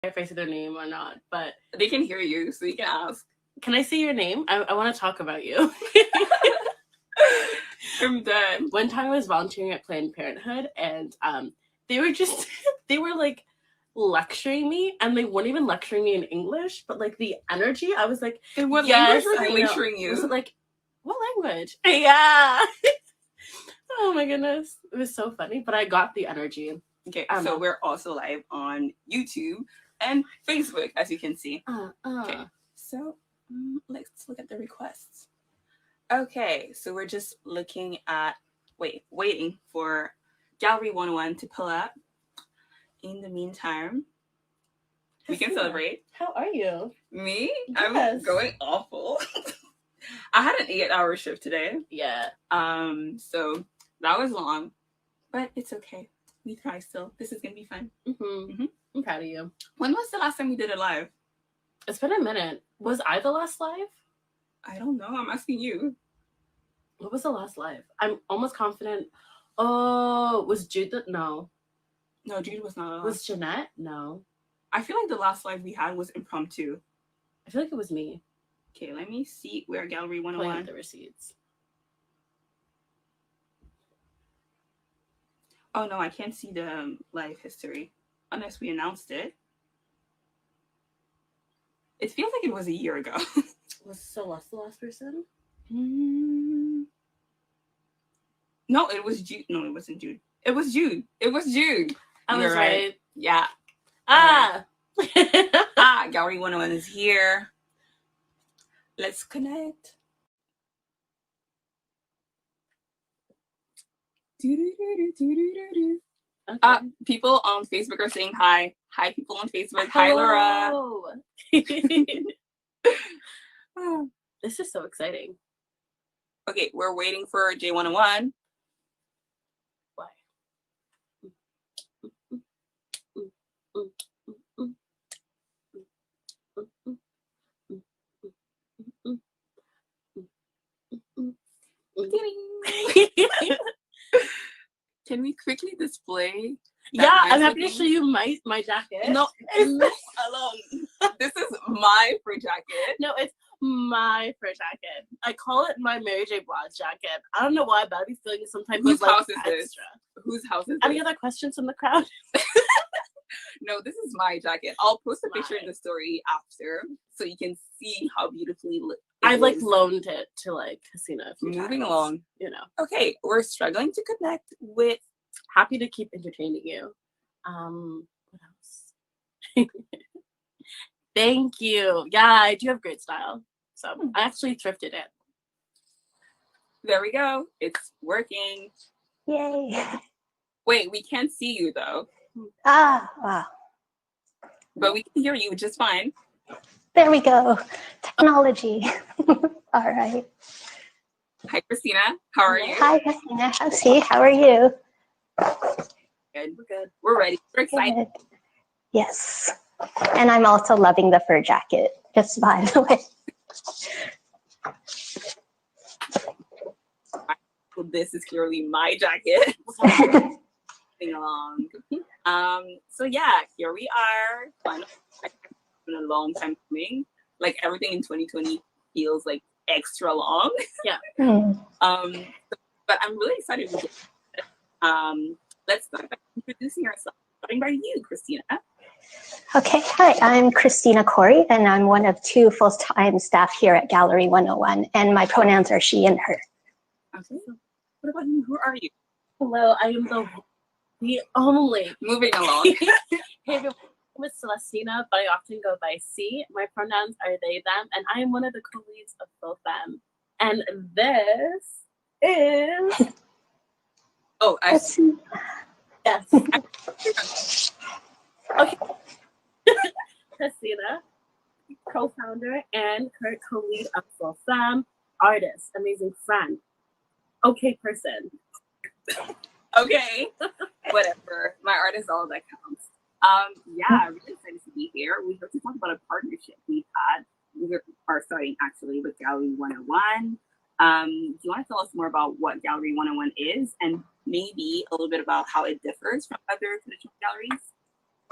if I say their name or not, but they can hear you, so you can ask. Can I say your name? I want to talk about you. I'm done. One time I was volunteering at Planned Parenthood, and they were they were like lecturing me, and they weren't even lecturing me in English, but like the energy, I was like, in what yes, language were they lecturing you? Was it like, what language? Yeah. Oh my goodness, it was so funny, but I got the energy. Okay, so we're also live on YouTube and Facebook, as you can see. Okay, so let's look at the requests. Okay, so we're just looking at waiting for Gallery 101 to pull up. In the meantime, we can celebrate. How are you? Me? Yes. I'm going awful. I had an 8-hour shift today. Yeah. So that was long, but it's okay. We try still. This is gonna be fun. I'm proud of you. When was the last time we did it live? It's been a minute. Was I the last live? I don't know. I'm asking you. What was the last live? I'm almost confident. Oh, was Jude No. No, Jude was not. Was Jeanette? No. I feel like the last live we had was impromptu. I feel like it was me. Okay, let me see where Gallery 101. Playing the receipts. Oh no, I can't see the live history unless we announced it. It feels like it was a year ago. Was Celeste the last person? No, it was Jude. No, it wasn't Jude. It was Jude. It was Jude. I was right. Yeah. Gallery 101 is here. Let's connect. Okay. People on Facebook are saying hi. Hi, people on Facebook. Hello. Hi, Laura. This is so exciting. Okay, we're waiting for J101. Why? Can we quickly display? Yeah, I'm happy to show you my jacket. No, alone. This is my fur jacket. No, it's my fur jacket. I call it my Mary J. Blige jacket. I don't know why, but I'd be feeling some type Whose of house is extra. This? Whose house is Any this? other questions from the crowd? No, this is my jacket. I'll post a picture in the story after so you can see how beautifully I've like loaned it to like Hasina. Moving along, you know. Okay, we're struggling to connect with. Happy to keep entertaining you. What else? Thank you. Yeah, I do have great style. So I actually thrifted it. There we go. It's working. Yay. Wait, we can't see you though. Wow. But we can hear you just fine. There we go. Technology. All right. Hi, Kristina. How are you? Hi, Hasina. How are you? Good. We're good. We're ready. We're excited. Good. Yes. And I'm also loving the fur jacket, just by the way. This is clearly my jacket. Along. So yeah, here we are. It's been a long time coming. Like everything in 2020 feels like extra long. Yeah. But I'm really excited. Let's start by introducing ourselves. Starting by you, Kristina. Okay, hi, I'm Kristina Corey, and I'm one of 2 full-time staff here at Gallery 101, and my pronouns are she and her. Okay. What about you? Who are you? Hello, I am the only. Moving along. Hey everyone, I'm Celestina, but I often go by C. My pronouns are they, them, and I am one of the co-leads of both them. And this is... Oh, I see. Yes. Okay. Hasina, co-founder and current co-lead of Full Femme, artist, amazing friend, okay person. Okay, whatever. My art is all that counts. Yeah, I'm really excited to be here. We're here to talk about a partnership we've had. We are starting actually with Gallery 101. Do you want to tell us more about what Gallery 101 is and maybe a little bit about how it differs from other traditional galleries?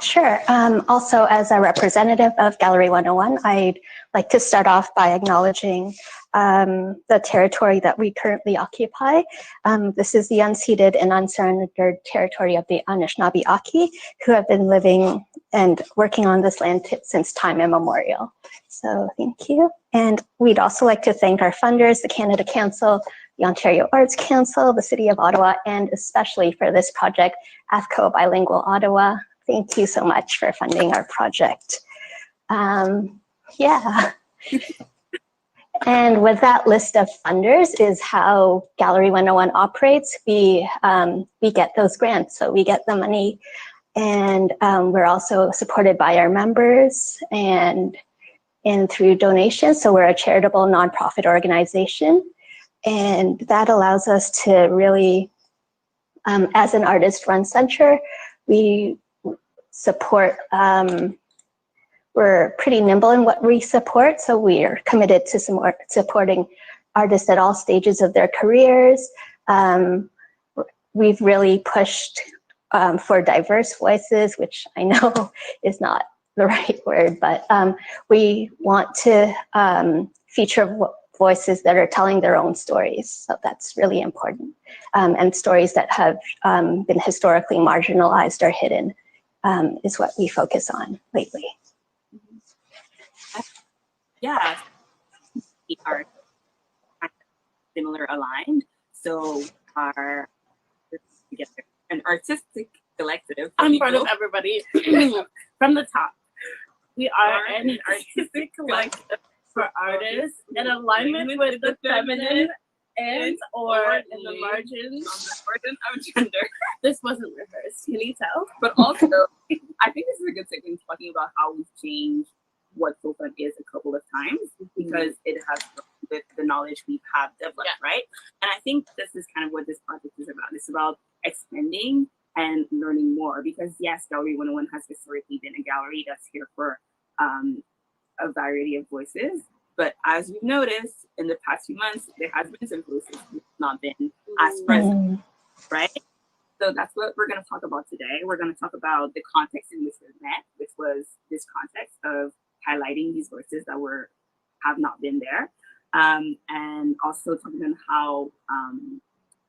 Sure. Also, as a representative of Gallery 101, I'd like to start off by acknowledging the territory that we currently occupy. This is the unceded and unsurrendered territory of the Anishinaabe, who have been living and working on this land since time immemorial. So thank you. And we'd also like to thank our funders, the Canada Council, the Ontario Arts Council, the City of Ottawa, and especially for this project, AFCO Bilingual Ottawa. Thank you so much for funding our project. Yeah. And with that list of funders is how Gallery 101 operates. We get those grants, so we get the money, and we're also supported by our members and through donations. So we're a charitable nonprofit organization, and that allows us to really, as an artist-run center, we support, we're pretty nimble in what we support, so we are committed to supporting artists at all stages of their careers. We've really pushed for diverse voices, which I know is not the right word, but we want to feature voices that are telling their own stories, so that's really important. And stories that have been historically marginalized or hidden is what we focus on lately. Yeah, we are similar aligned. So our together an artistic collective. I'm part of everybody from the top. We are an artistic collective for artists in alignment with the feminine and or in the margins on the origin of gender. This wasn't rehearsed, can you tell? But also, I think this is a good segment talking about how we've changed what FOFA is a couple of times because it has with the knowledge we have developed, right? And I think this is kind of what this project is about. It's about expanding and learning more because yes, Gallery 101 has historically been a gallery that's here for a variety of voices. But as we've noticed in the past few months, there has been some voices who've not been as present, right? So that's what we're going to talk about today. We're going to talk about the context in which we met, which was this context of highlighting these voices that have not been there, and also talking on how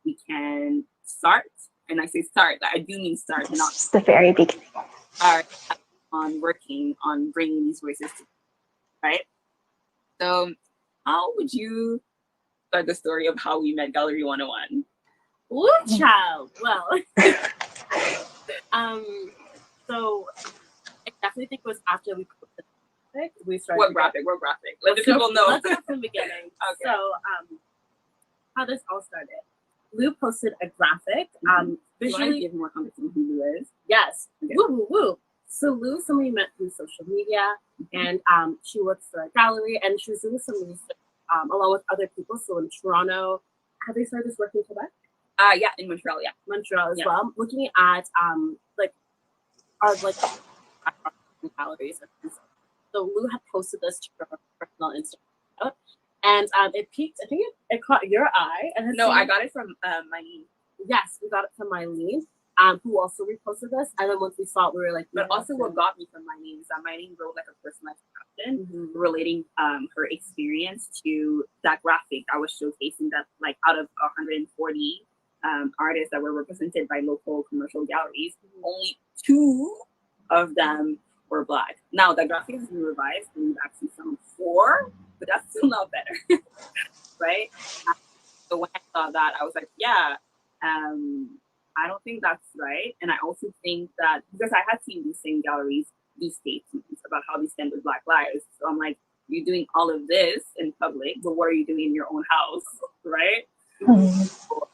we can start. And I say start, I do mean start, not just the very beginning. Start on working on bringing these voices together, right? So, how would you start the story of how we met Gallery 101? Woo, child. Well, so I definitely think it was after we put the graphic. We started. What graphic? Let the people know. Let's start from the beginning. Okay. So, how this all started. Lou posted a graphic. Visually, give more context on who Lou is. Yes. Okay. Woo, woo, woo. So Lou, somebody met through social media, and she works for a gallery, and she was doing some research along with other people. So in Toronto, have they started this work in Quebec? Yeah, in Montreal, yeah. Montreal as well. Looking at our galleries. So Lou had posted this to her personal Instagram, and it peaked. I think it caught your eye. And no, I got it from Mylene. Yes, we got it from Mylene, who also reposted this. And then once we saw it, we were like, but also what got me from Mylene is that Mylene wrote like a personalized caption relating her experience to that graphic that was showcasing that like out of 140 artists that were represented by local commercial galleries, only 2 of them were Black. Now the graphic has been revised and we've actually found 4, but that's still not better, right? So when I saw that, I was like, yeah, I don't think that's right. And I also think that because I had seen these same galleries do statements about how they stand with Black lives. So I'm like, you're doing all of this in public, but what are you doing in your own house, right? So,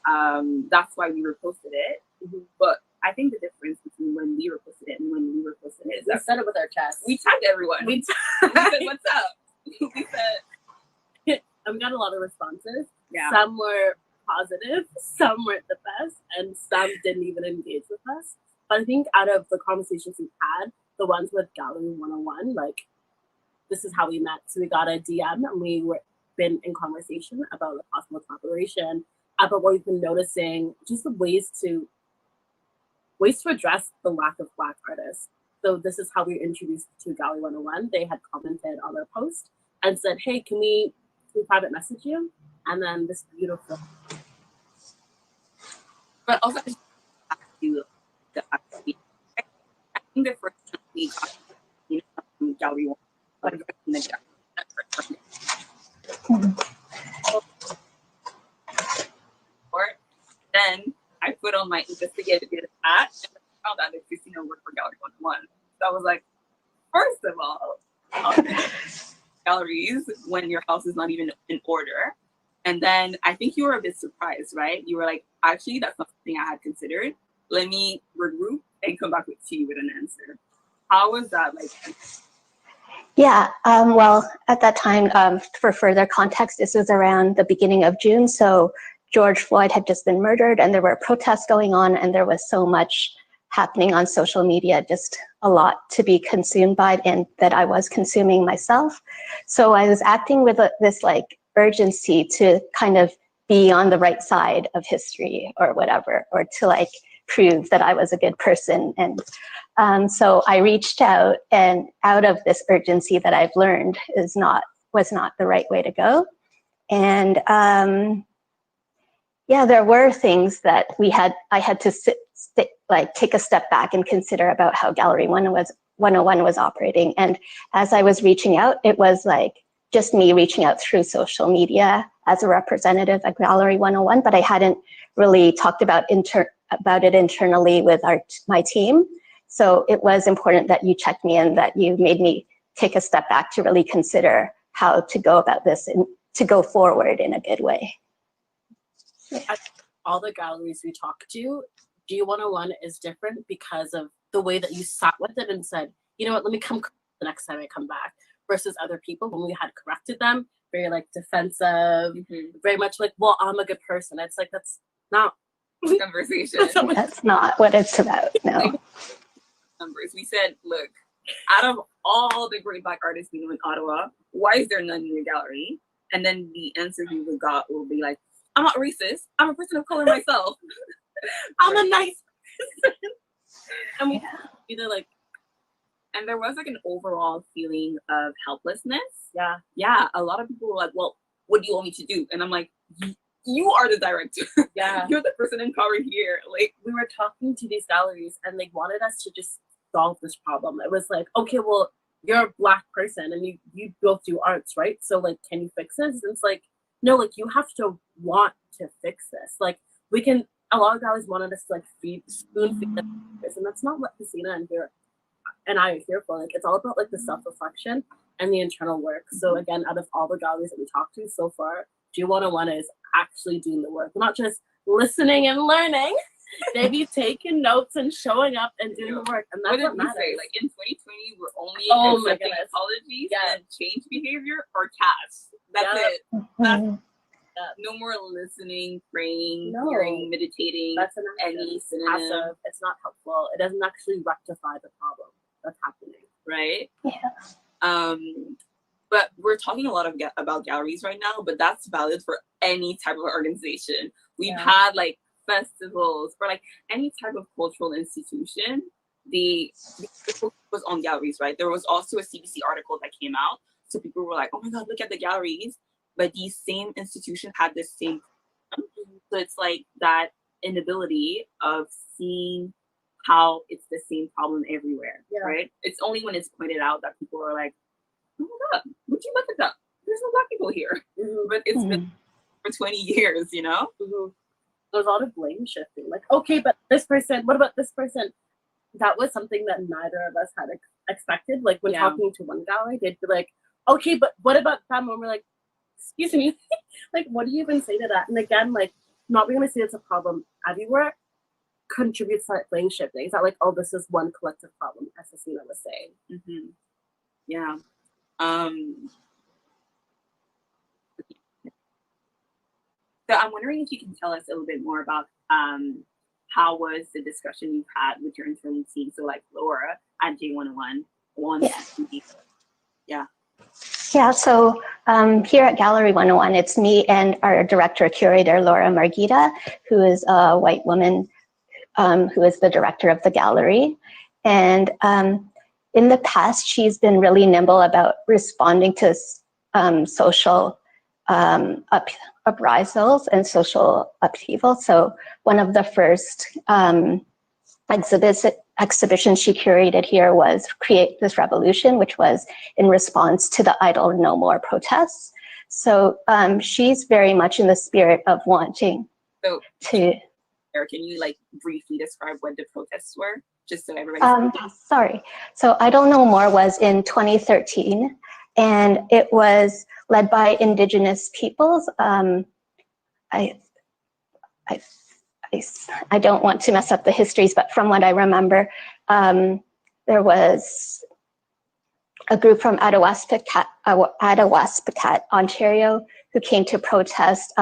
that's why we reposted it. But I think the difference between when we reposted it and when we reposted it is we said it with our chest. We tagged everyone. We said, what's up? We said, I've got a lot of responses. Yeah. Some were positive, some weren't the best, and some didn't even engage with us. But I think out of the conversations we've had, the ones with Gallery 101, like, this is how we met. So we got a DM and we were been in conversation about a possible collaboration, about what we've been noticing, just the ways to address the lack of Black artists. so this is how we were introduced to Gallery 101. They had commented on our post and said, hey, can we private message you? And then this beautiful. But also, I think the first time we got Gallery 101, then I put on my investigative hat and found out that Kristina worked for Gallery 101. So I was like, first of all, galleries when your house is not even in order. And then I think you were a bit surprised, right? You were like, actually, that's not something I had considered. Let me regroup and come back to you with an answer. How was that like? Yeah, well, at that time, for further context, this was around the beginning of June. So George Floyd had just been murdered and there were protests going on and there was so much happening on social media, just a lot to be consumed by and that I was consuming myself. So I was acting with this like urgency to kind of be on the right side of history or whatever, or to like prove that I was a good person. And so I reached out, and out of this urgency that I've learned was not the right way to go. And yeah, there were things that I had to take a step back and consider about how Gallery 101 was operating. And as I was reaching out, it was like just me reaching out through social media as a representative at Gallery 101, but I hadn't really talked about it internally with my team. So it was important that you checked me and that you made me take a step back to really consider how to go about this and to go forward in a good way. At all the galleries we talked to, G101 is different because of the way that you sat with it and said, you know what, let me come the next time I come back. Versus other people, when we had corrected them, very like defensive, very much like, well, I'm a good person. It's like, that's not conversation. That's not what it's about, no. Like, numbers. We said, look, out of all the great Black artists we know in Ottawa, why is there none in your gallery? And then the answer we would got will be like, I'm not racist. I'm a person of color myself. I'm a nice person. And we either like, and there was like an overall feeling of helplessness. Yeah. Yeah. A lot of people were like, well, what do you want me to do? And I'm like, you are the director. Yeah. You're the person in power here. Like, we were talking to these galleries and they wanted us to just solve this problem. It was like, okay, well, you're a Black person and you both do arts, right? So like, can you fix this? And it's like, no, like you have to want to fix this. Like a lot of galleries wanted us to like spoon feed them, and that's not what Hasina and I are here for. Like, it's all about like the self-reflection and the internal work. So again, out of all the galleries that we talked to so far, G101 is actually doing the work. We're not just listening and learning. They be taking notes and showing up and doing the work. And that's what matters. Say? Like in 2020, we're only accepting apologies and change behavior or tasks. That's it. No more listening, praying, hearing, meditating. That's any synonym. It's not helpful. It doesn't actually rectify the problem that's happening. Right? Yeah. But we're talking a lot about galleries right now, but that's valid for any type of organization. We've had like festivals or like any type of cultural institution. The focus was on galleries, right? There was also a CBC article that came out. So people were like, oh my God, look at the galleries. But these same institutions had the same problem. So it's like that inability of seeing how it's the same problem everywhere, right? It's only when it's pointed out that people are like, oh my God, would you look at that? There's no Black people here. But it's been for 20 years, you know? There's a lot of blame shifting. Like, okay, but this person, what about this person? That was something that neither of us had expected. Like when talking to one gallery, they'd be like, okay, but what about them? And we're like, excuse me, like, what do you even say to that? And again, like, not being able to say it's a problem everywhere contributes to that blame shifting. It's not like, oh, this is one collective problem, as Hasina was saying. Yeah. So I'm wondering if you can tell us a little bit more about how was the discussion you've had with your internal team? So like Laura at J101. Yeah, so here at Gallery 101, it's me and our director curator, Laura Margita, who is a white woman who is the director of the gallery. And in the past, she's been really nimble about responding to social uprisals and social upheaval. So one of the first exhibitions she curated here was Create This Revolution, which was in response to the Idle No More protests. So she's very much in the spirit of wanting to... Or can you like briefly describe what the protests were, just so everybody sorry. So Idle No More was in 2013, and it was led by Indigenous peoples. I don't want to mess up the histories, but from what I remember, there was a group from Attawaspakat, Ontario, who came to protest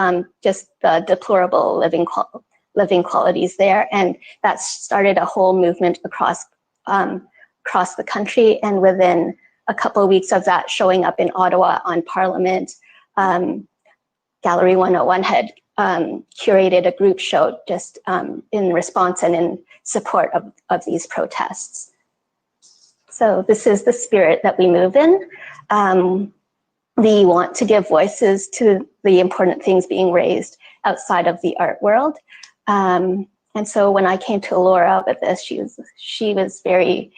just the deplorable living qualities there, and that started a whole movement across the country. And within a couple of weeks of that showing up in Ottawa on Parliament, Gallery 101 had curated a group show just in response and in support of these protests. So this is the spirit that we move in. We want to give voices to the important things being raised outside of the art world. And so when I came to Laura with this, she was very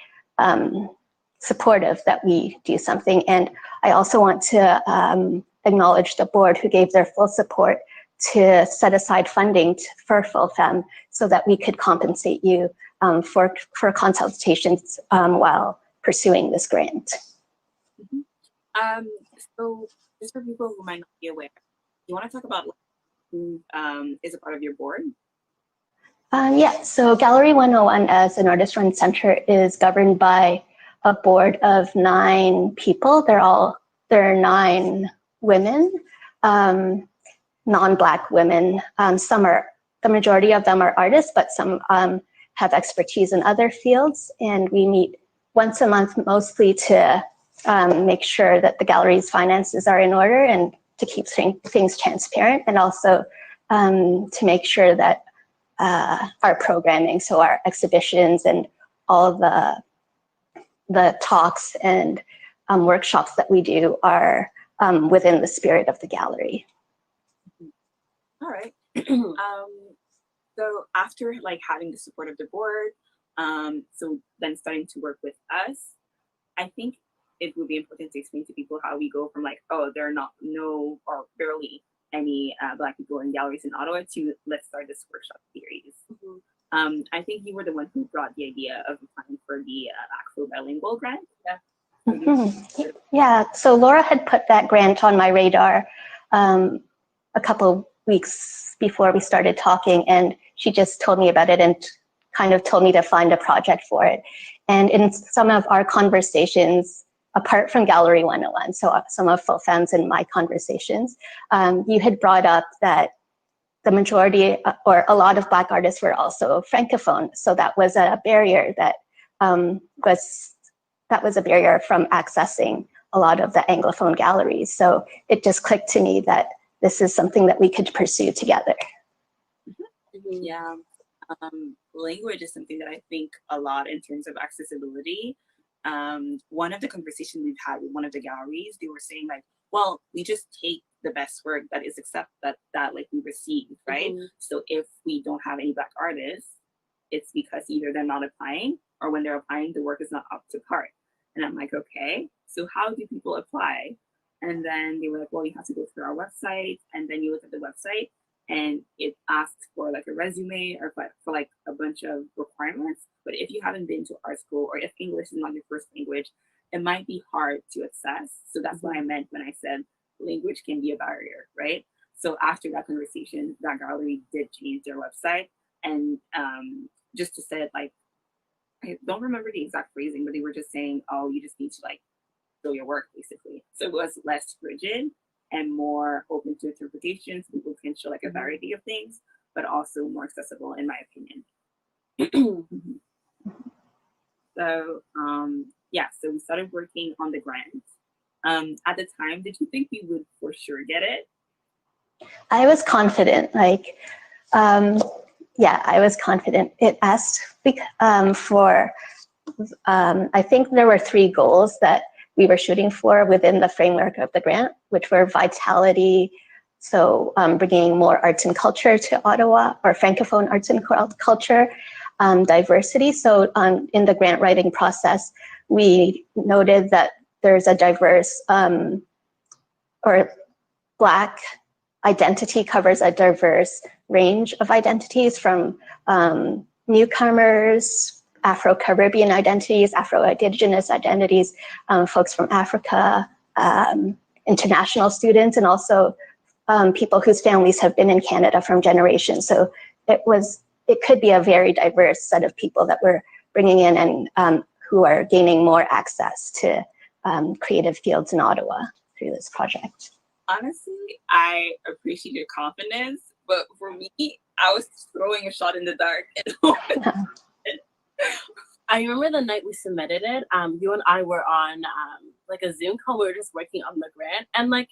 supportive that we do something. And I also want to acknowledge the board who gave their full support to set aside funding for Full Femme so that we could compensate you for consultations while pursuing this grant. Mm-hmm. So just for people who might not be aware, you want to talk about who is a part of your board? Yeah, so Gallery 101 as an artist-run center is governed by a board of 9 people. There are 9 women, non-Black women. The majority of them are artists, but some have expertise in other fields. And we meet once a month mostly to make sure that the gallery's finances are in order and to keep things transparent, and also to make sure that our programming, so our exhibitions and all the talks and workshops that we do are within the spirit of the gallery. All right. So after like having the support of the board, so then starting to work with us, I think it would be important to explain to people how we go from like, oh, there are no or barely any Black people in galleries in Ottawa to let's start this workshop series. Mm-hmm. I think you were the one who brought the idea of applying for the Ottawa Bilingual grant. Yeah. Mm-hmm. Yeah, so Laura had put that grant on my radar a couple weeks before we started talking, and she just told me about it and kind of told me to find a project for it. And in some of our conversations, apart from Gallery 101, so some of Full Femmes in my conversations, you had brought up that the majority or a lot of Black artists were also Francophone. So that was a barrier that was a barrier from accessing a lot of the Anglophone galleries. So it just clicked to me that this is something that we could pursue together. Yeah, language is something that I think a lot in terms of accessibility. One of the conversations we've had with one of the galleries, they were saying like, well, we just take the best work that is that like we receive, right? Mm-hmm. So if we don't have any Black artists, it's because either they're not applying or when they're applying, the work is not up to par. And I'm like, okay, so how do people apply? And then they were like, well, you have to go through our website. And then you look at the website and it asks for like a resume or for like a bunch of requirements. But if you haven't been to art school or if English is not your first language, it might be hard to access. So that's what I meant when I said language can be a barrier, right? So after that conversation, that gallery did change their website. And just to say it, like, I don't remember the exact phrasing, but they were just saying, oh, you just need to like show your work basically. So it was less rigid and more open to interpretations. People can show like a variety of things, but also more accessible in my opinion. So yeah, so we started working on the grant. At the time, did you think we would for sure get it? I was confident, like, yeah, I was confident. It asked for I think there were 3 goals that we were shooting for within the framework of the grant, which were vitality, so bringing more arts and culture to Ottawa, or Francophone arts and culture, diversity. So in the grant writing process, we noted that there's a diverse, or Black identity covers a diverse range of identities, from newcomers, Afro-Caribbean identities, Afro-Indigenous identities, folks from Africa, international students, and also people whose families have been in Canada from generations. So it could be a very diverse set of people that we're bringing in, and who are gaining more access to creative fields in Ottawa through this project. Honestly, I appreciate your confidence, but for me, I was throwing a shot in the dark. I remember the night we submitted it, you and I were on like a Zoom call. We were just working on the grant, and like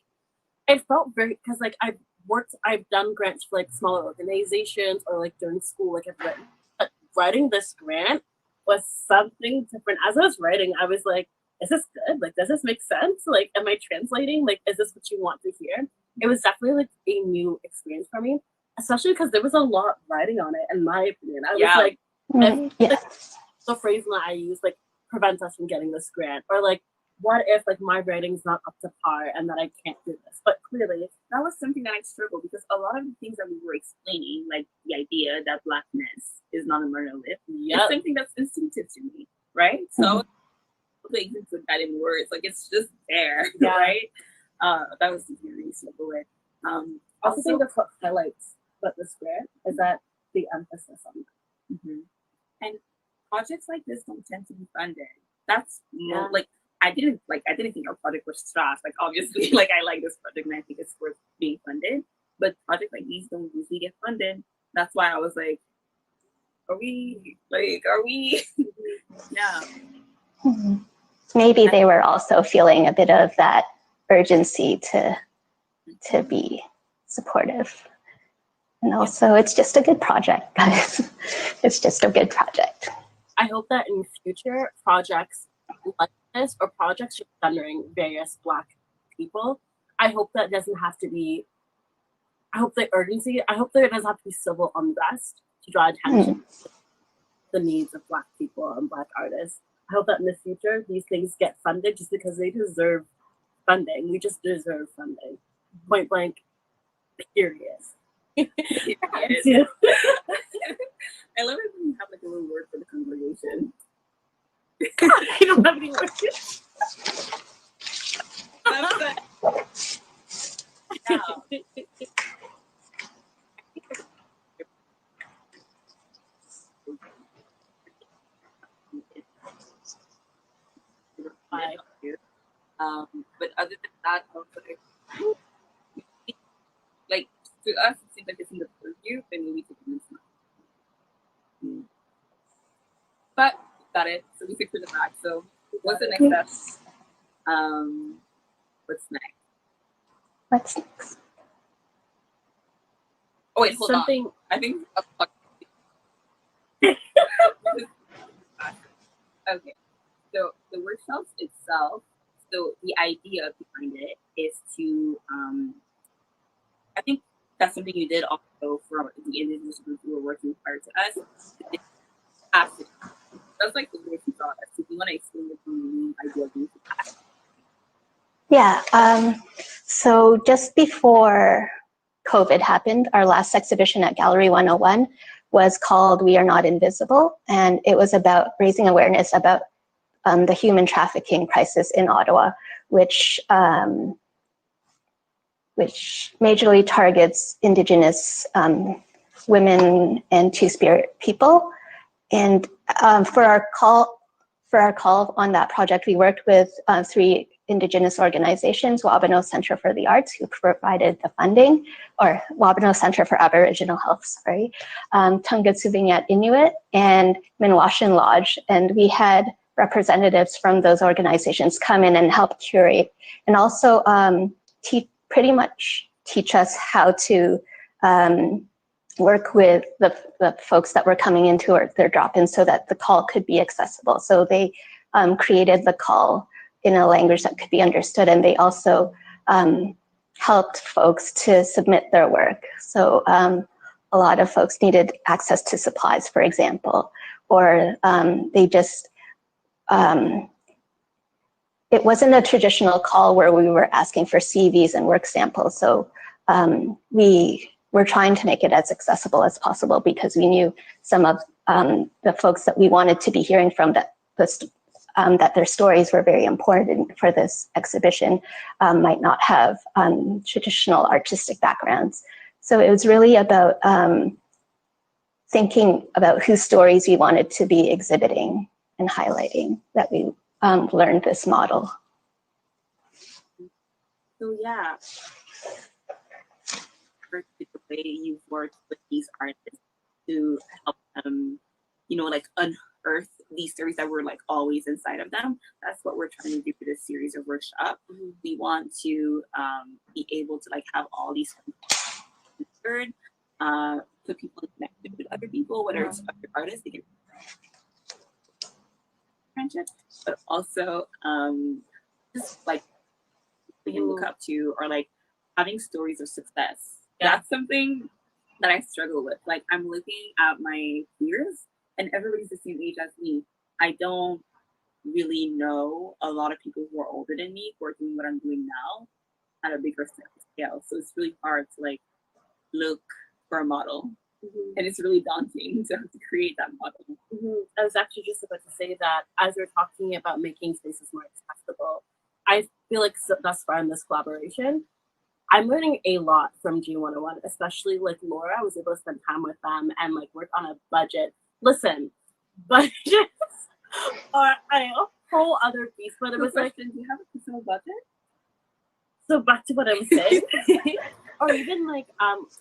it felt very, because like I've done grants for like smaller organizations, or like during school, like I've written. But writing this grant was something different. As I was writing, I was like, is this good? Like, does this make sense? Like, am I translating? Like, is this what you want to hear? It was definitely like a new experience for me, especially because there was a lot writing on it, in my opinion. I was like, the phrase that I use, like, prevents us from getting this grant, or like, what if like my writing's not up to par and that I can't do this? But clearly, that was something that I struggled, because a lot of the things that we were explaining, like the idea that Blackness is not a monolith, is something that's instinctive to me, right? So they even put that in words, like it's just there, right? That was something I really struggled with. I also think that's what highlights about this grant, is that the emphasis on that. And projects like this don't tend to be funded. That's like I didn't think our project was trash. Like, obviously, like, I like this project and I think it's worth being funded, but projects like these don't usually get funded. That's why I was like, are we? Yeah. Maybe they were also feeling a bit of that urgency to be supportive. And also, it's just a good project, guys. It's just a good project. I hope that in future projects like this, or projects centering various Black people, I hope that doesn't have to be, I hope there doesn't have to be civil unrest to draw attention to the needs of Black people and Black artists. I hope that in the future, these things get funded just because they deserve funding. We just deserve funding. Point blank, period. I love it when you have like a little word for the congregation. You don't have any words. But other than that, like, to us, it seems like it's in the purview, and we need to do something. But got it. So we fixed the back. So what's the next step? What's next? What's next? Oh wait, hold on. I think. Okay. So the workshops itself. So the idea behind it is to, I think that's something you did also for the indigenous group who were working prior to us. That's like the way you thought. So do you want to explain the main idea of the past? Yeah. So just before COVID happened, our last exhibition at Gallery 101 was called "We Are Not Invisible," and it was about raising awareness about the human trafficking crisis in Ottawa, which majorly targets Indigenous women and Two-Spirit people. And for our call on that project, we worked with 3 Indigenous organizations: Wabano Centre for the Arts, who provided the funding, or Wabano Centre for Aboriginal Health, Tunga Inuit, and Minwashin Lodge. And we had representatives from those organizations come in and help curate, and also pretty much teach us how to work with the folks that were coming into their drop-in so that the call could be accessible. So they created the call in a language that could be understood, and they also helped folks to submit their work. So a lot of folks needed access to supplies, for example, or they just, it wasn't a traditional call where we were asking for CVs and work samples. So we were trying to make it as accessible as possible because we knew some of the folks that we wanted to be hearing from that their stories were very important for this exhibition might not have traditional artistic backgrounds. So it was really about thinking about whose stories we wanted to be exhibiting and highlighting that we learned this model. So yeah, the way you've worked with these artists to help them, you know, like unearth these stories that were like always inside of them. That's what we're trying to do for this series of workshop. We want to be able to like have all these heard, put people connected with other people, whether it's other artists, they can friendship, but also just like they can look up to, or like having stories of success. That's something that I struggle with. Like I'm looking at my peers and everybody's the same age as me. I don't really know a lot of people who are older than me who are doing what I'm doing now at a bigger scale. So it's really hard to like look for a model. And it's really daunting to have to create that model. I was actually just about to say that as we're talking about making spaces more accessible, I feel like thus far in this collaboration, I'm learning a lot from G101, especially like Laura. I was able to spend time with them and like work on a budget. Listen, budgets are a whole other beast, but it was like, do you have a personal budget? So back to what I was saying. Or even like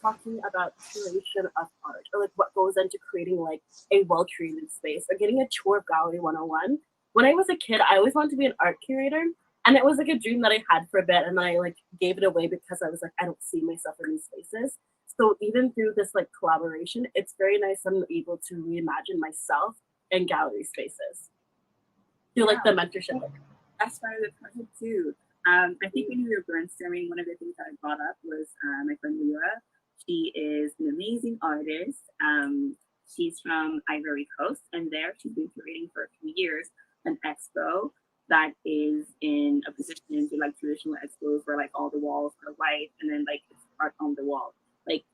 talking about curation of art, or like what goes into creating like a well-curated space, or getting a tour of Gallery 101. When I was a kid, I always wanted to be an art curator, and it was like a dream that I had for a bit, and then I like gave it away because I was like, I don't see myself in these spaces. So even through this like collaboration, it's very nice I'm able to reimagine myself in gallery spaces through like the mentorship. That's part of the project too. I think when we were brainstorming, one of the things that I brought up was my friend Laura. She is an amazing artist. She's from Ivory Coast, and there she's been curating for a few years an expo that is in a position to like traditional expos where like all the walls are white and then like it's art on the wall. Like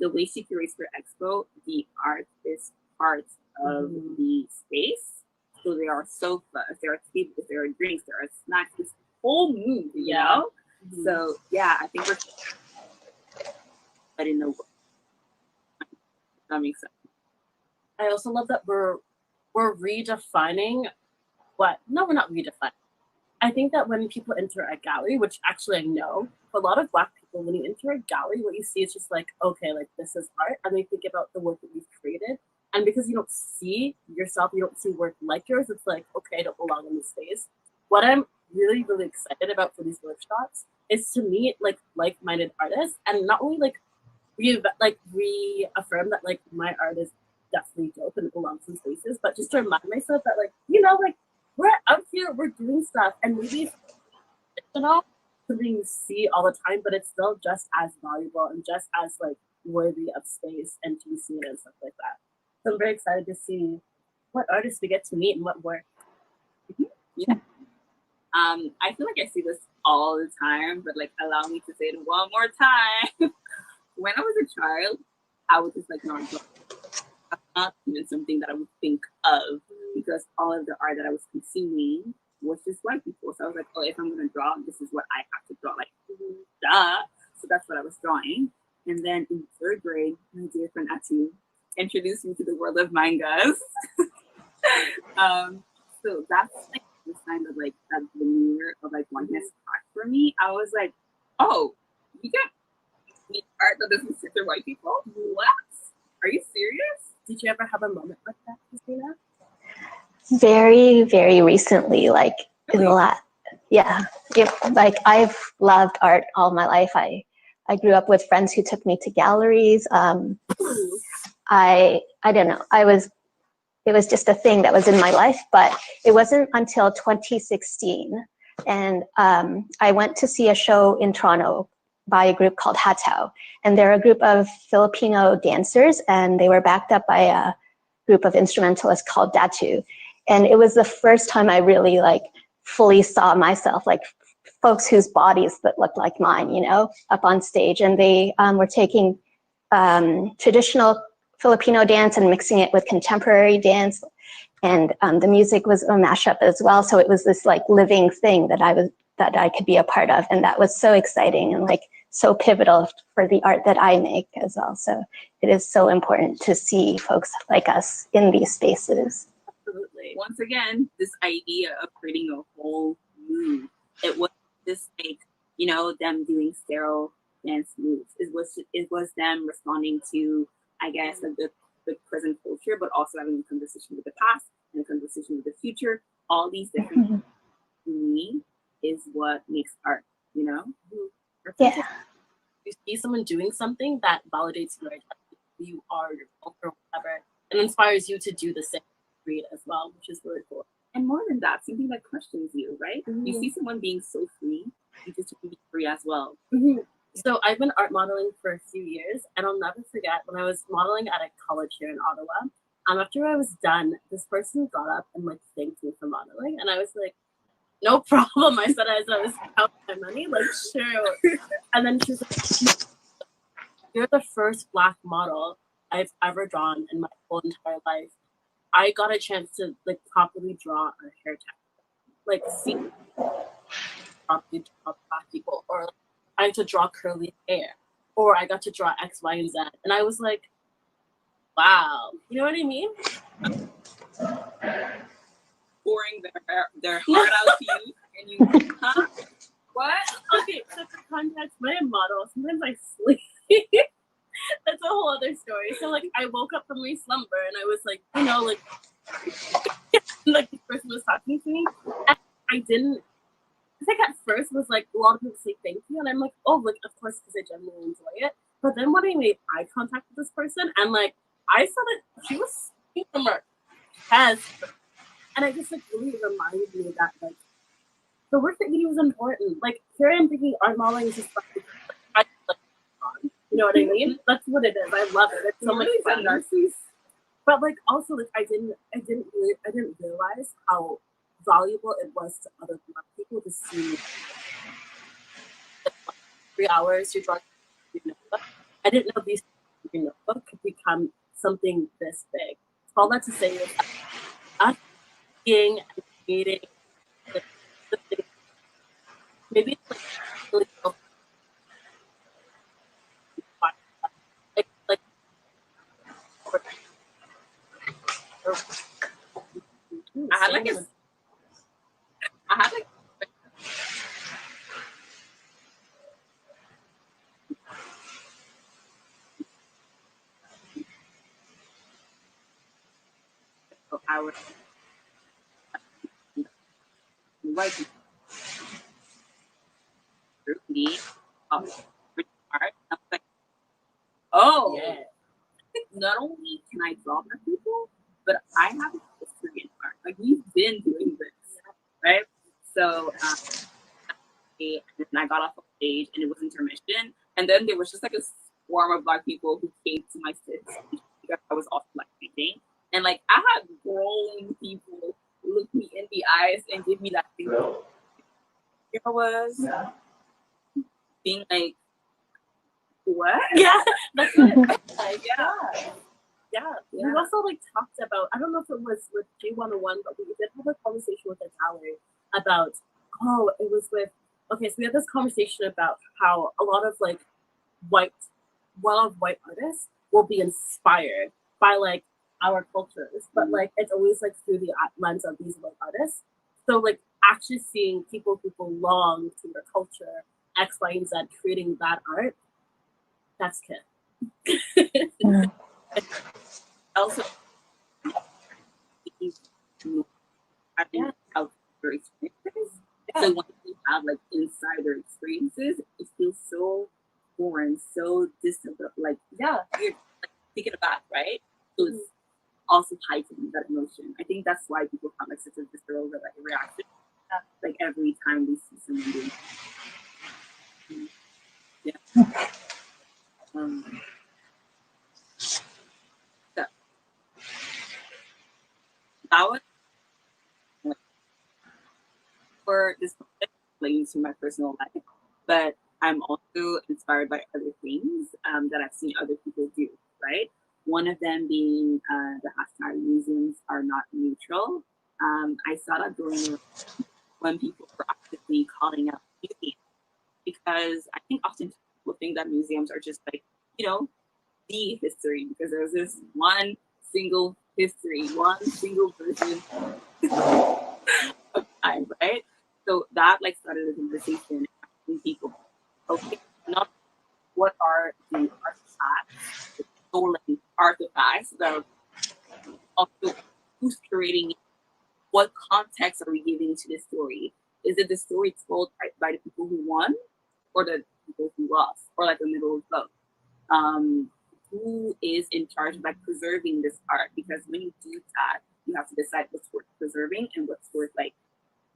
the way she curates her expo, the art is part of the space. So there are sofas, there are tables, there are drinks, there are snacks. This whole mood, you know. So yeah, I think we're. But in the that makes sense. I also love that we're redefining what. No, we're not redefining. I think that when people enter a gallery, which actually I know, for a lot of Black people, when you enter a gallery, what you see is just like, okay, like this is art, and they think about the work that we've created. And because you don't see yourself, you don't see work like yours, it's like, okay, I don't belong in this space. What I'm really, really excited about for these workshops is to meet like like-minded artists, and not only like reaffirm that like my art is definitely dope and it belongs in spaces, but just to remind myself that like, you know, like we're out here, we're doing stuff, and maybe it's fictional, something you see all the time, but it's still just as valuable and just as like worthy of space and to be seen and stuff like that. So I'm very excited to see what artists we get to meet and what work. Yeah. I feel like I see this all the time, but like allow me to say it one more time. When I was a child, I was just like not draw. That's not even something that I would think of, because all of the art that I was consuming was just white people. So I was like, oh, if I'm gonna draw, this is what I have to draw. Like, duh. So that's what I was drawing. And then in third grade, my dear friend Atu introduced me to the world of mangas. So that's like the sign of like that veneer of like oneness for me. I was like, oh, you get me art that doesn't sit for white people? What? Are you serious? Did you ever have a moment like that, Christina? Very, very recently, like in the last, like I've loved art all my life. I grew up with friends who took me to galleries. I don't know, it was just a thing that was in my life, but it wasn't until 2016. And I went to see a show in Toronto by a group called Hatau. And they're a group of Filipino dancers, and they were backed up by a group of instrumentalists called Datu. And it was the first time I really like fully saw myself, like folks whose bodies that looked like mine, you know, up on stage. And they were taking traditional Filipino dance and mixing it with contemporary dance. And the music was a mashup as well. So it was this like living thing that I could be a part of. And that was so exciting and like so pivotal for the art that I make as well. So it is so important to see folks like us in these spaces. Absolutely. Once again, this idea of creating a whole mood, it was just like, you know, them doing sterile dance moves. It was them responding to, I guess, like the present culture, but also having a conversation with the past and a conversation with the future. All these different to me is what makes art, you know? Yeah. You see someone doing something that validates your identity, who you are, your culture, whatever, and inspires you to do the same, create as well, which is really cool. And more than that, something that questions you, right? You see someone being so free, you just want to be free as well. So I've been art modeling for a few years, and I'll never forget when I was modeling at a college here in Ottawa. After I was done, this person got up and like thanked me for modeling, and I was like, "No problem." I said as I was counting my money, like, "Sure." And then she was like, "You're the first Black model I've ever drawn in my whole entire life. I got a chance to like properly draw a hair texture, like see properly draw Black people, or like, I had to draw curly hair, or I got to draw X, Y, and Z." And I was like, wow, you know what I mean? Pouring their heart out to you, and you, huh? What? Okay, so for context, when I model, sometimes I sleep. That's a whole other story. So like, I woke up from my slumber, and I was like, you know, like, like this person was talking to me, and I didn't. Like at first was like a lot of people say thank you, and I'm like, oh, like of course, because I genuinely enjoy it. But then when I made eye contact with this person, and like I saw that she was speaking from her chest, and I just like really reminded me that like the work that you do is important. Like here I'm thinking art modeling is just like, you know what I mean? That's what it is. I love it. It's so much fun. But like also like I didn't realize how valuable it was to other Black people to see 3 hours you draw your notebook. I didn't know these your notebook could become something this big. All that to say is us being and creating maybe it's like really like I had like I was like me art. I was like, oh, yeah. Not only can I draw for people, but I have a history in art. Like we've been doing this, right? So and then I got off of stage and it was intermission, and then there was just like a swarm of Black people who came to my stage because I was also like painting, and like I had grown people look me in the eyes and give me that thing. Here I was being like, what? Yeah, that's what it was like. Yeah. We also like talked about, I don't know if it was with G101, but we did have a conversation with a gallery about, it was with, okay, so we had this conversation about how a lot of like white artists will be inspired by like our cultures, but like it's always like through the lens of these white artists. So like actually seeing people who belong to their culture, X, Y, and Z, creating that art, that's good. Also, having outsider experiences. So when you have like insider experiences, it feels so foreign, so distant. Like, you're like taken aback, right? So it's also heightened that emotion. I think that's why people have like such a visceral reaction, like every time they see someone doing. Yeah. So that was for this relating to my personal life, but I'm also inspired by other things that I've seen other people do, right? One of them being the hashtag museums are not neutral. I saw that during when people were actively calling out museums, because I think often people think that museums are just like, you know, the history, because there's this one single history, one single version of time, right? So that like started a conversation asking people, okay, not what are the artifacts, the stolen artifacts that are also who's curating it? What context are we giving to this story? Is it the story told by the people who won or the people who lost, or like the middle of both? Who is in charge of like preserving this art? Because when you do that, you have to decide what's worth preserving and what's worth like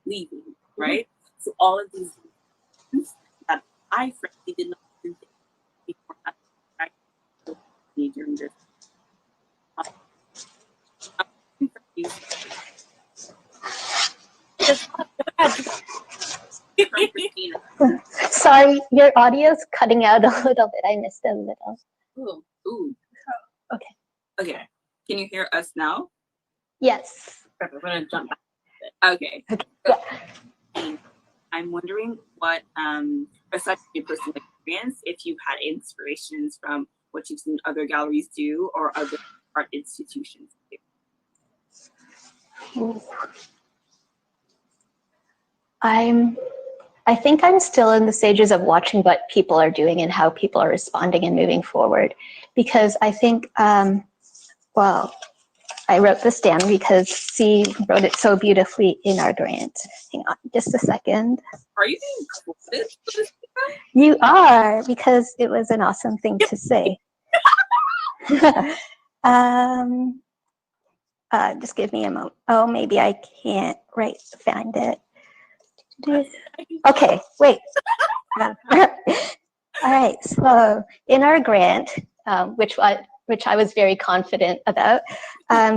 leaving, right? Mm-hmm. So all of these things that I frankly did not do before that during this. Sorry, your audio's cutting out a little bit. I missed a little. Ooh. Okay. Okay. Can you hear us now? Yes. Perfect. We're gonna jump back. Okay. Yeah. I'm wondering what, besides your personal experience, if you've had inspirations from what you've seen other galleries do or other art institutions do. Ooh. I think I'm still in the stages of watching what people are doing and how people are responding and moving forward, because I think, well, I wrote this down because C wrote it so beautifully in our grant. Hang on just a second. Are you being quoted for this? You are, because it was an awesome thing to say. Just give me a moment. Oh, maybe I can't find it. Okay, wait. All right, so in our grant, which I was very confident about,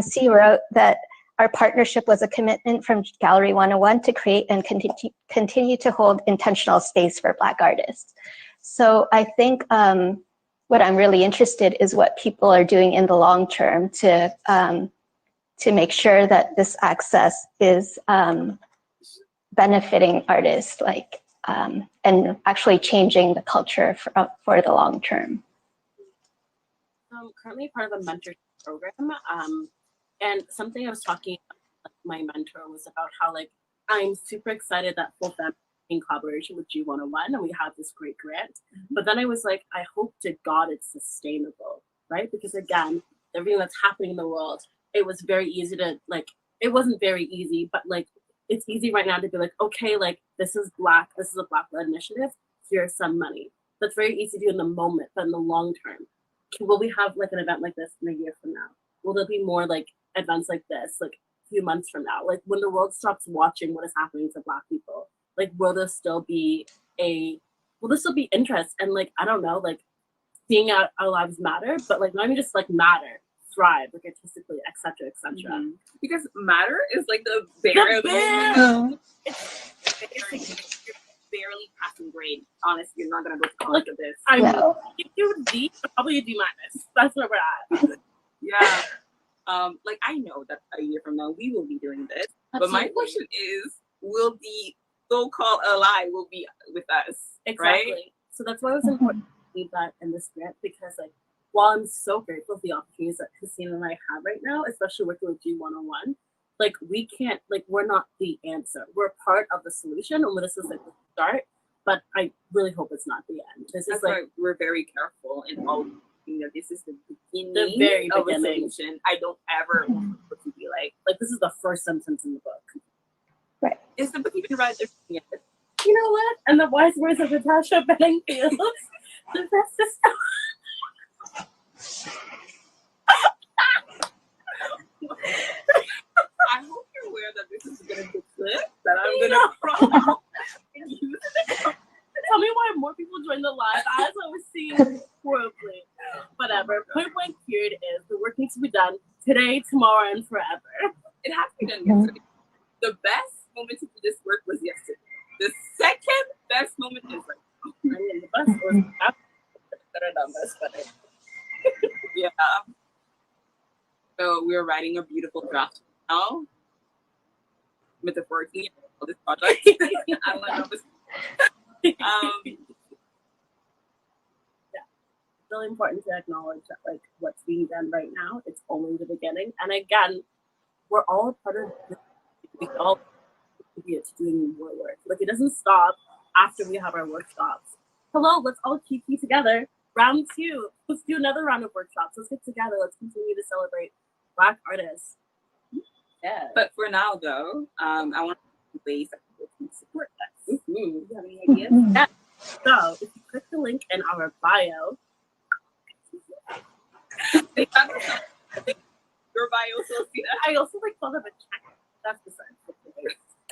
C wrote that our partnership was a commitment from Gallery 101 to create and continue to hold intentional space for Black artists. So I think what I'm really interested is what people are doing in the long term to make sure that this access is benefiting artists, like, and actually changing the culture for the long term. I'm currently part of a mentorship program, and something I was talking about, my mentor, was about how like I'm super excited that Full Fem in collaboration with G101 and we have this great grant. But then I was like, I hope to God it's sustainable, right? Because again, everything that's happening in the world, it was very easy to like, it wasn't very easy, but like it's easy right now to be like, okay, like this is a Black-led initiative, here's some money. That's very easy to do in the moment, but in the long term, will we have like an event like this in a year from now? Will there be more like events like this, like a few months from now? Like when the world stops watching what is happening to Black people, like will there still be interest and like, I don't know, like seeing our lives matter, but like not even just like matter, thrive, like artistically, etc., etc. Mm-hmm. Because matter is like the bare it's barely passing grade. Honestly, you're not gonna go to college with this. I mean, if you would D, probably a D-. That's where we're at. Yeah. Like I know that a year from now we will be doing this. Absolutely. But my question is, will the so-called ally will be with us? Exactly. Right? So that's why it was important to leave that in this grant, because like while I'm so grateful for the opportunities that Hasina and I have right now, especially working with G101, like we can't, like we're not the answer. We're part of the solution, and this is like the start. But I really hope it's not the end. This is like we're very careful in all. You know, this is the beginning the very of beginning. A solution. I don't ever want it to be like this is the first sentence in the book. Right. Is the book even right? You know what? And the wise words of Natasha Bedingfield. The best is I hope you're aware that this is going to be clip that I'm going to crop out and use it. Tell me why more people join the live as I was seeing horribly. Whatever. Point blank period is the work needs to be done today, tomorrow, and forever. It has to be done yesterday. The best moment to do this work was yesterday. The second best moment is right now. I mean, the best was better than this, but yeah. So we're writing a beautiful draft now. Metaphorically, for this project. I don't know. Yeah, it's really important to acknowledge that like what's being done right now, it's only the beginning. And again, we're all part of this. We all contribute to doing more work. Like it doesn't stop after we have our workshops. Hello, let's all kiki together. Round 2. Let's do another round of workshops. Let's get together. Let's continue to celebrate Black artists. Yeah. But for now, though, I want to ways that people can support us. Do you have any ideas? Yeah. So if you click the link in our bio, your bio, Sophia. I also like thought of a check. That's the sense.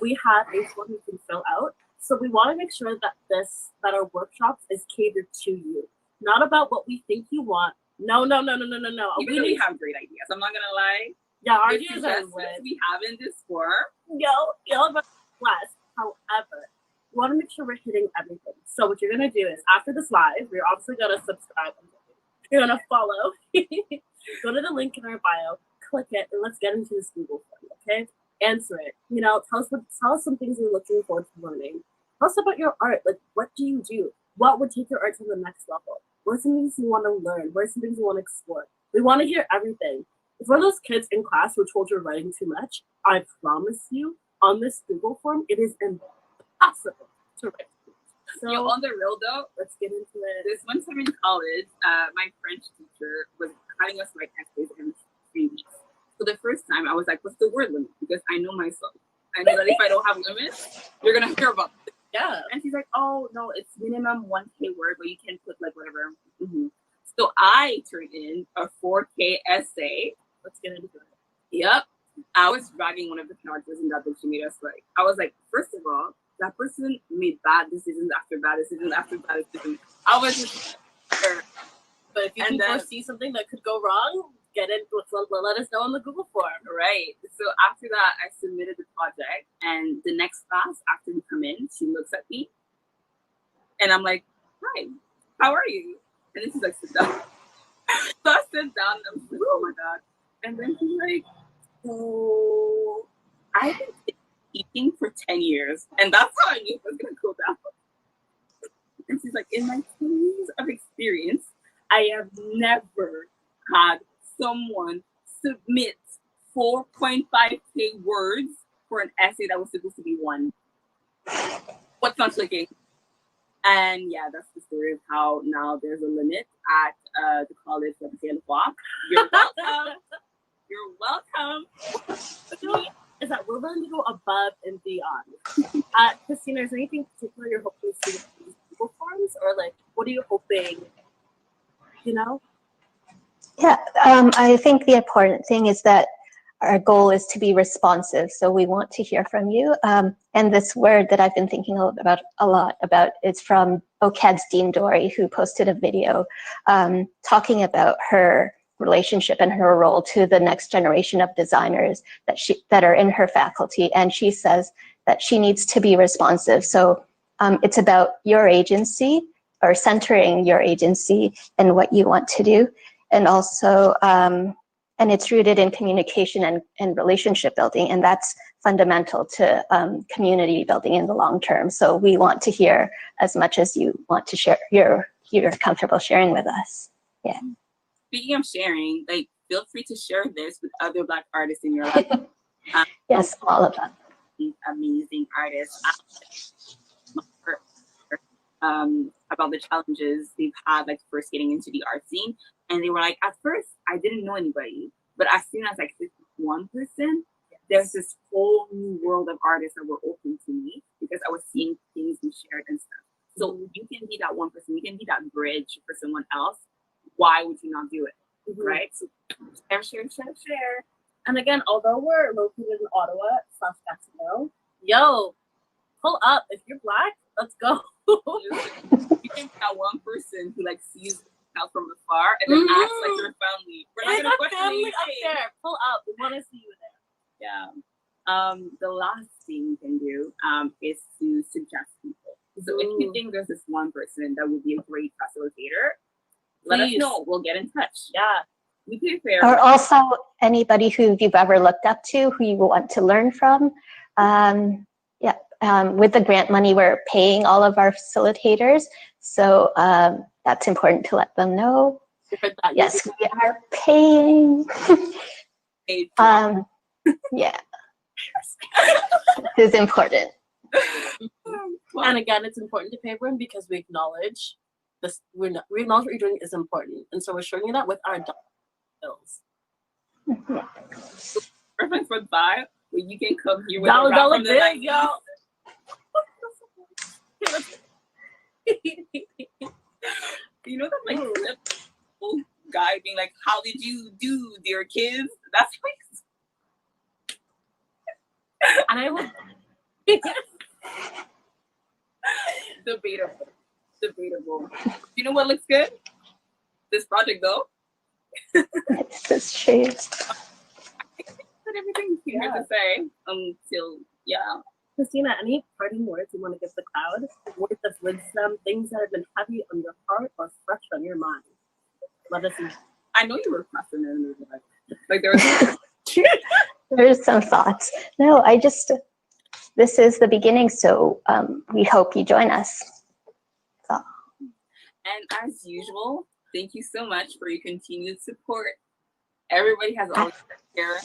We have a form you can fill out. So we want to make sure that our workshops is catered to you, not about what we think you want. No. Even though we have great ideas, I'm not gonna lie. Yeah, our ideas are lit. We have in this form. But less. However, we want to make sure we're hitting everything. So what you're gonna do is after this live, you're obviously gonna subscribe. You're gonna follow. Go to the link in our bio, click it, and let's get into this Google form. Okay, answer it. Tell us some things you're looking forward to learning. Tell us about your art. Like, what do you do? What would take your art to the next level? What are some things you want to learn? What are some things you want to explore? We want to hear everything. If one of those kids in class were told you're writing too much, I promise you, on this Google form, it is impossible to write. So on the real though, let's get into it. This one time in college, my French teacher was having us write essays every 3 weeks. So the first time I was like, what's the word limit? Because I know myself. I know that if I don't have limits, you're going to hear about it. Yeah. And she's like, oh, no, it's minimum 1K word, but you can put like whatever. Mm-hmm. So I turned in a 4K essay. Let's get into it. Yep. I was dragging one of the characters in that book she made us write. I was like, first of all, that person made bad decisions after bad decisions after bad decisions. I was just sure. But if you can foresee something that could go wrong, let us know on the Google form. Right. So after that, I submitted the project, and the next class after we come in, she looks at me, and I'm like, "Hi, how are you?" And then she's like, "Sit down." So I sit down, and I'm like, "Oh my god!" And then she's like, "So I've been teaching for 10 years, and that's how I knew it was gonna go down." And she's like, "In my 10 years of experience, I have never had someone submit 4.5K words for an essay that was supposed to be 1. What's not clicking?" And yeah, that's the story of how now there's a limit at the college of Ottawa. You're welcome. You're welcome. Is that we're willing to go above and beyond. Kristina, is there anything particular you're hoping to see with these Google forms, or like what are you hoping? Yeah, I think the important thing is that our goal is to be responsive. So we want to hear from you. And this word that I've been thinking about a lot is from OCAD's Dean Dory, who posted a video talking about her relationship and her role to the next generation of designers that are in her faculty. And she says that she needs to be responsive. So it's about your agency, or centering your agency and what you want to do. And also, and it's rooted in communication and relationship building, and that's fundamental to community building in the long term. So we want to hear as much as you want to share, you're comfortable sharing with us. Yeah. Speaking of sharing, like, feel free to share this with other Black artists in your life. Yes, all of them. Amazing artists. About the challenges they've had, like, first getting into the art scene. And they were like, at first, I didn't know anybody. But as soon as I clicked one person, there's this whole new world of artists that were open to me because I was seeing things we shared and stuff. So you can be that one person. You can be that bridge for someone else. Why would you not do it? Right? So share. And again, although we're located in Ottawa / Gatineau, yo, pull up. If you're Black, let's go. You can have one person who like sees out from afar and then acts like they're family. We're not gonna question family anything. up there. Pull up. We want to see you there. Yeah. The last thing you can do is to suggest people. So if you think there's this one person that would be a great facilitator, let us know. We'll get in touch. Yeah. We pay fair. Or also anybody who you've ever looked up to, who you want to learn from. With the grant money, we're paying all of our facilitators. So that's important to let them know. Yes, we are paying. Yeah. This is important. And again, it's important to pay everyone because we acknowledge this. We acknowledge what you're doing is important, and so we're showing you that with our bills. Reference for that, where you can come here with dollar from the bill, 90s. y'all. You know that like little guy being like, "How did you do, dear kids?" That's like, and I would. Debatable. You know what looks good? This project though. This true. Said everything you had to say until Kristina, any parting words you want to give the crowd? Words of wisdom, things that have been heavy on your heart or fresh on your mind. Let us know. I know you were fascinated. Like there was There's some thoughts. No, this is the beginning, so we hope you join us. So. And as usual, thank you so much for your continued support. Everybody has always been here.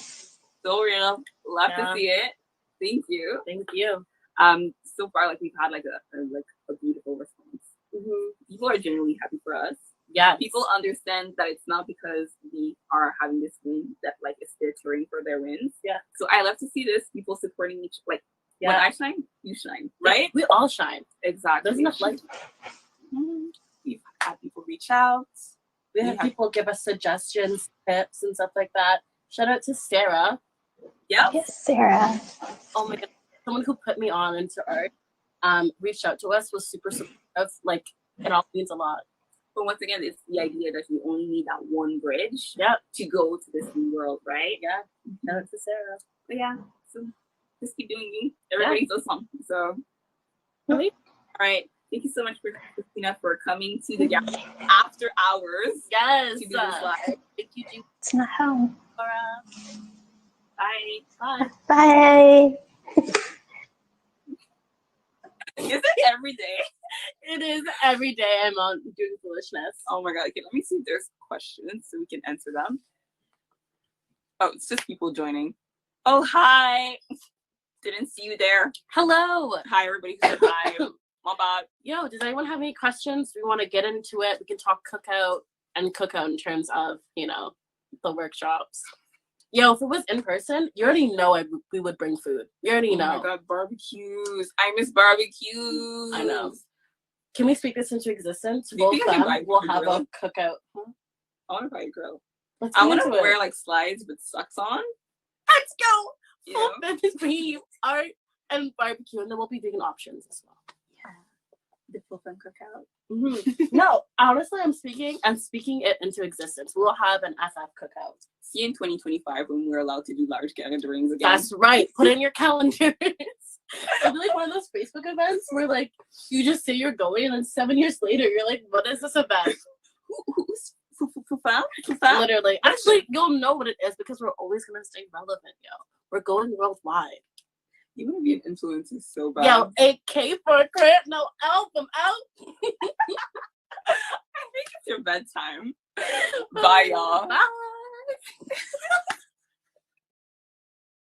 So real. Love to see it. Thank you. Thank you. So far, like we've had like a beautiful response. People are genuinely happy for us. Yeah. People understand that it's not because we are having this win that like it's their cheering for their wins. Yeah. So I love to see this, people supporting each when I shine, you shine. Right? We all shine. Exactly. There's enough light. We've had people reach out. We had people give us suggestions, tips, and stuff like that. Shout out to Sarah. Yep. Yes, Sarah. Oh my god. Someone who put me on into art reached out to us, was super supportive. Like, it all means a lot. But once again, it's the idea that you only need that one bridge to go to this new world, right? Yeah. Shout out to Sarah. But yeah, so just keep doing you. Everybody's awesome. So, all right. Thank you so much, Kristina, for coming to the after hours. Yes. To do this live. Thank you, Jean. It's not home. Bye. Bye. Bye. Is it every day? It is every day I'm on doing foolishness. Oh my god. Okay, let me see if there's questions so we can answer them. Oh, it's just people joining. Oh, hi. Didn't see you there. Hello. Hi, everybody who said hi. My bad. Yo, does anyone have any questions? We want to get into it. We can talk cookout in terms of, the workshops. Yo, if it was in person, you already know we would bring food. You already know. Oh my god, barbecues. I miss barbecues. I know. Can we speak this into existence? Do you think I can we'll have a cookout. Huh? I want to buy a grill. I want to wear like slides with socks on. Let's go. You know? We art and barbecue, and then we'll be vegan options as well. The full fun cookout. No, honestly, I'm speaking it into existence. We'll have an FF cookout. See you in 2025 when we're allowed to do large gatherings again. That's right. Put in your calendars. It'll be like one of those Facebook events where like you just say you're going, and then 7 years later you're like, what is this event? Who's Literally. Actually, you'll know what it is because we're always gonna stay relevant, yo. We're going worldwide. You want to be an influencer so bad. Yo, AK for a grant, no album out. I think it's your bedtime. Bye, y'all. Bye.